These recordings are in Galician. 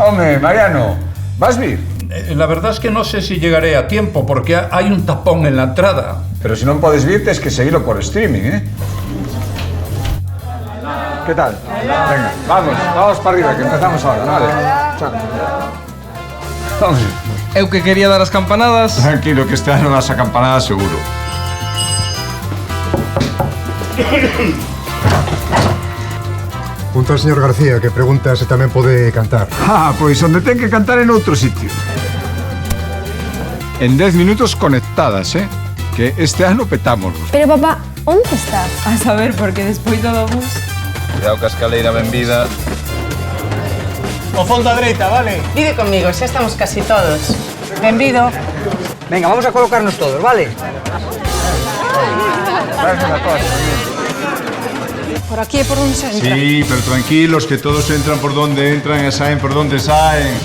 Home, Mariano, vas vir? La verdad es que no sé si llegaré a tiempo porque hay un tapón en la entrada. Pero si non podes vir, tens que seguirlo por streaming, ¿eh? ¿Qué tal? Venga, vamos para arriba, que empezamos ahora, vale. Chao. Vamos. Eu que quería dar as campanadas. Tranquilo, que este ano das a campanada seguro. Un tal señor García que pregunta se tamén pode cantar. Pois onde ten que cantar en outro sitio. En 10 minutos conectadas, que este ano petámonos. Pero papá, onde estás? A saber, porque despois do bus... Cuidado que a escaleira ben vida. O fondo a dereita, vale? Vive conmigo, xa estamos casi todos. Benvido. Venga, vamos a colocarnos todos, ¿vale? Por aquí é por onde se entra. Sí, pero tranquilos, que todos entran por donde entran e saen por donde saen.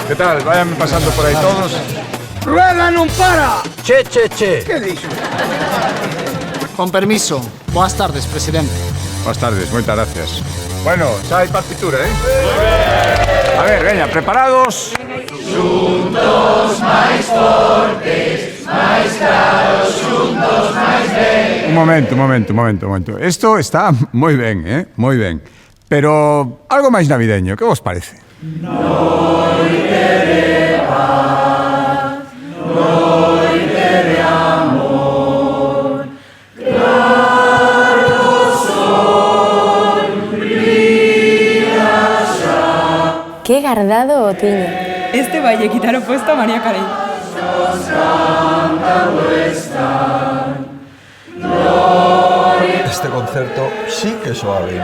¿Qué tal? Váyanme pasando por ahí todos. ¡Rueda non para! Che. ¿Qué dices? Con permiso. Boas tardes, presidente. Buenas tardes, moitas gracias. Bueno, xa hai partitura, A ver, veña, preparados? Xuntos máis fortes, máis claros, xuntos máis ben. Un momento. Esto está moi ben, moi ben. Pero algo máis navideño, que vos parece? Noite de paz, noite de amor, claro sol, brilla xa. Que gardado o tiño. Este valle quitar o puesto a María Carey. Este concerto sí que soa ben.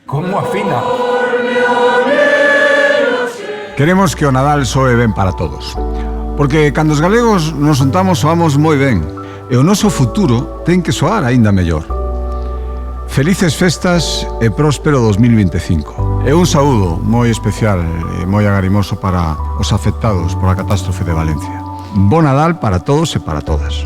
¿Cómo afina? Queremos que o Nadal soe ben para todos. Porque cando os galegos nos juntamos soamos moi ben. E o noso futuro ten que soar aínda mellor. Felices festas e próspero 2025. E un saúdo moi especial e moi agarimoso para os afectados pola catástrofe de Valencia. Bo Nadal para todos e para todas.